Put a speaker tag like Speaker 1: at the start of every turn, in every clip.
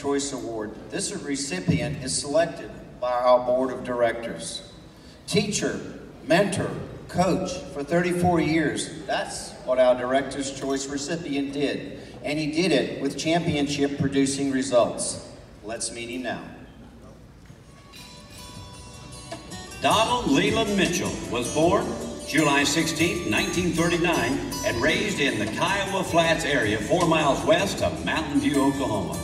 Speaker 1: Choice Award. This recipient is selected by our board of directors. Teacher, mentor, coach for 34 years. That's what our Director's Choice recipient did. And he did it with championship producing results. Let's meet him now.
Speaker 2: Donald Leland Mitchell was born July 16, 1939, and raised in the Kiowa Flats area 4 miles west of Mountain View, Oklahoma.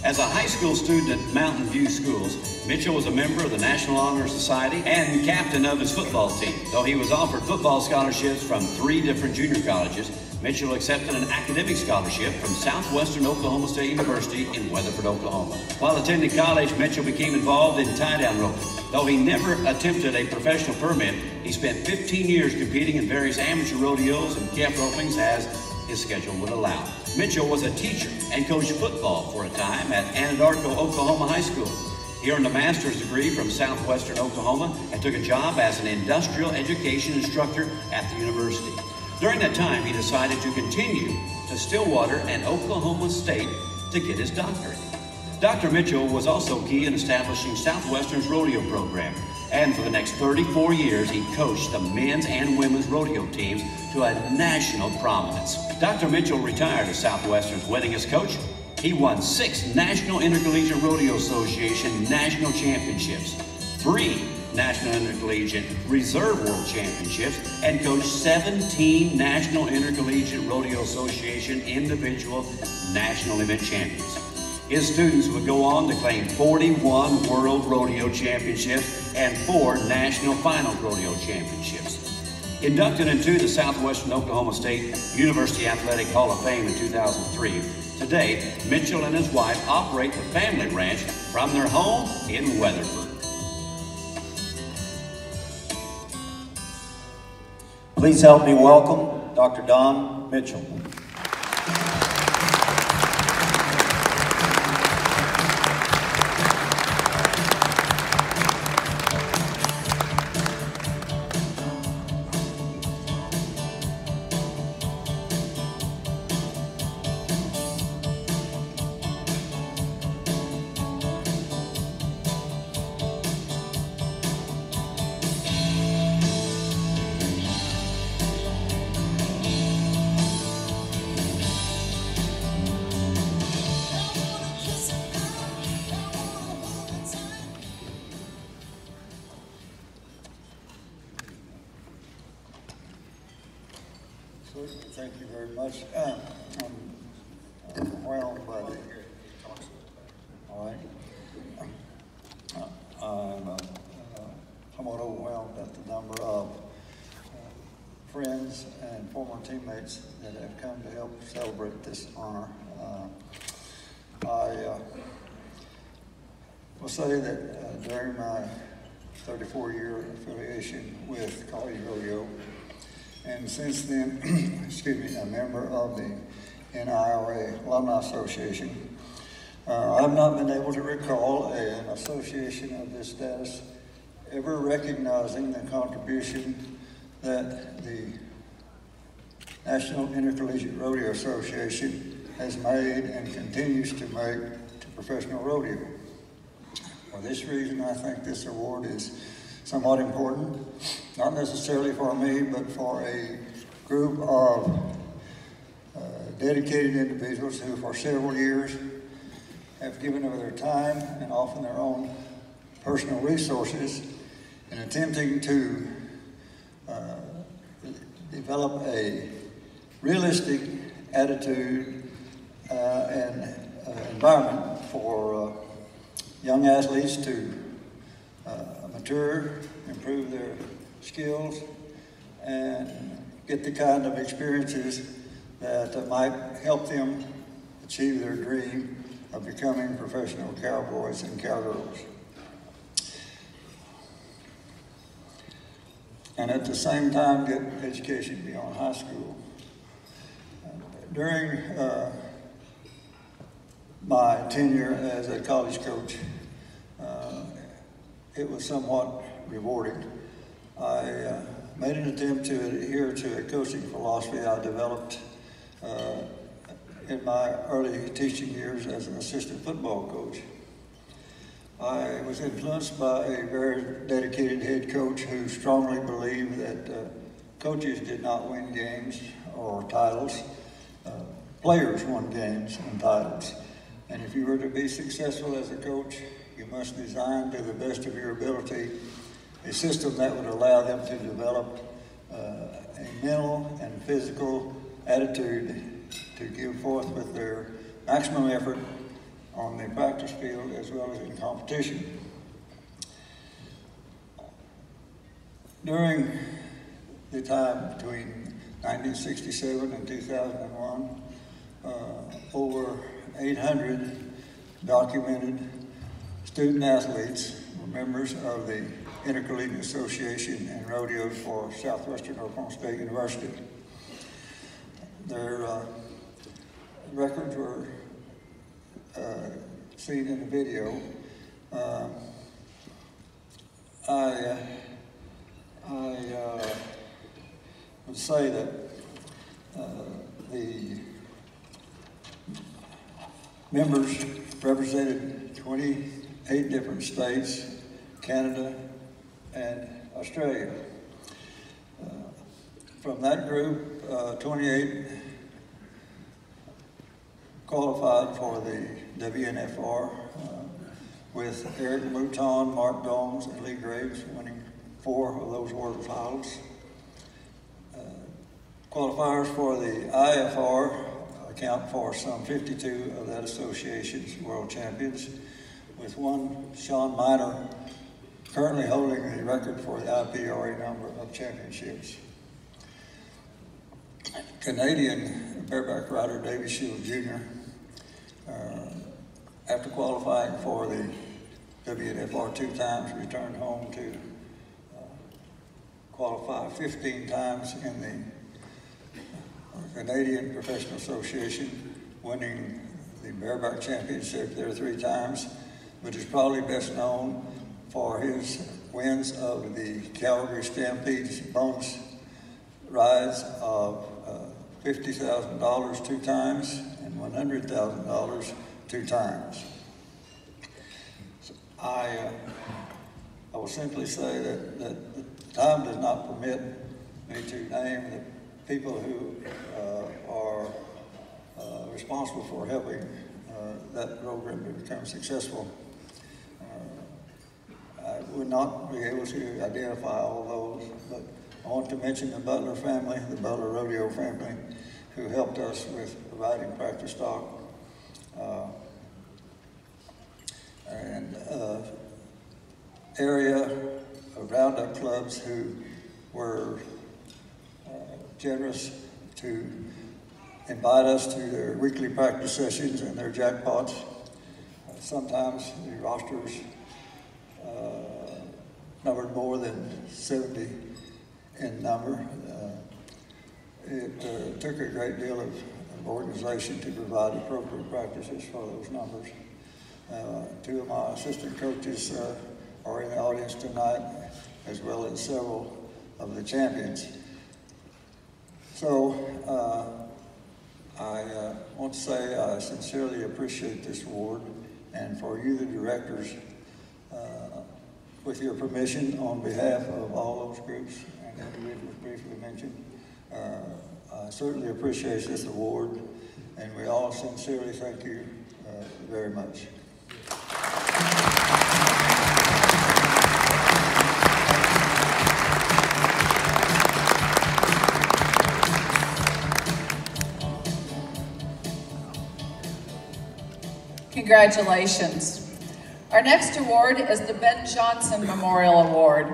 Speaker 2: As a high school student at Mountain View Schools, Mitchell was a member of the National Honor Society and captain of his football team. Though he was offered football scholarships from 3 different junior colleges, Mitchell accepted an academic scholarship from Southwestern Oklahoma State University in Weatherford, Oklahoma. While attending college, Mitchell became involved in tie-down roping. Though he never attempted a professional permit, he spent 15 years competing in various amateur rodeos and camp ropings as his schedule would allow. Mitchell was a teacher and coached football for a time at Anadarko, Oklahoma High School. He earned a master's degree from Southwestern Oklahoma and took a job as an industrial education instructor at the university. During that time, he decided to continue to Stillwater and Oklahoma State to get his doctorate. Dr. Mitchell was also key in establishing Southwestern's rodeo program, and for the next 34 years, he coached the men's and women's rodeo teams to a national prominence. Dr. Mitchell retired as Southwestern's winningest coach. He won 6 National Intercollegiate Rodeo Association national championships, 3 National Intercollegiate Reserve World Championships, and coached 17 National Intercollegiate Rodeo Association individual national event champions. His students would go on to claim 41 World Rodeo Championships and 4 National Final Rodeo Championships. Inducted into the Southwestern Oklahoma State University Athletic Hall of Fame in 2003, today Mitchell and his wife operate the family ranch from their home in Weatherford.
Speaker 1: Please help me welcome Dr. Don Mitchell.
Speaker 3: Thank you very much. I'm overwhelmed by the, all right. I'm somewhat overwhelmed at the number of friends and former teammates that have come to help celebrate this honor. I will say that during my 34-year affiliation with College Rodeo, and since then, excuse me, a member of the NIRA Alumni Association, I've not been able to recall an association of this status ever recognizing the contribution that the National Intercollegiate Rodeo Association has made and continues to make to professional rodeo. For this reason, I think this award is somewhat important, not necessarily for me, but for a group of dedicated individuals who for several years have given of their time and often their own personal resources in attempting to develop a realistic attitude and environment for young athletes to mature, improve their skills, and get the kind of experiences that might help them achieve their dream of becoming professional cowboys and cowgirls. And at the same time, get education beyond high school. During my tenure as a college coach, it was somewhat rewarding. I made an attempt to adhere to a coaching philosophy I developed in my early teaching years as an assistant football coach. I was influenced by a very dedicated head coach who strongly believed that coaches did not win games or titles. Players won games and titles. And if you were to be successful as a coach, you must design to the best of your ability a system that would allow them to develop a mental and physical attitude to give forth with their maximum effort on the practice field as well as in competition. During the time between 1967 and 2001, over 800 documented student athletes were members of the Intercollegiate Association in Rodeo for Southwestern Oklahoma State University. Their records were seen in the video. I would say that the members represented 28 different states, Canada, and Australia. From that group, 28 qualified for the WNFR, with Eric Mouton, Mark Domes, and Lee Graves winning 4 of those world titles. Qualifiers for the IFR account for some 52 of that association's world champions, with one, Sean Miner, currently holding the record for the IPRA number of championships. Canadian bareback rider David Shields Jr., after qualifying for the WNFR 2 times, returned home to qualify 15 times in the Canadian Professional Association, winning the bareback championship there 3 times, but is probably best known for his wins of the Calgary Stampede's bonus rides of $50,000 2 times and $100,000 2 times. So I will simply say that the time does not permit me to name the people who are responsible for helping that program to become successful. I would not be able to identify all those, but I want to mention the Butler family, the Butler Rodeo family, who helped us with providing practice stock. And area of roundup clubs who were generous to invite us to their weekly practice sessions and their jackpots. Sometimes the rosters numbered more than 70 in number. It took a great deal of organization to provide appropriate practices for those numbers. 2 of my assistant coaches are in the audience tonight, as well as several of the champions. So I want to say I sincerely appreciate this award, and for you, the directors, with your permission, on behalf of all those groups and individuals briefly mentioned, I certainly appreciate this award, and we all sincerely thank you very much.
Speaker 4: Congratulations. Our next award is the Ben Johnson Memorial Award.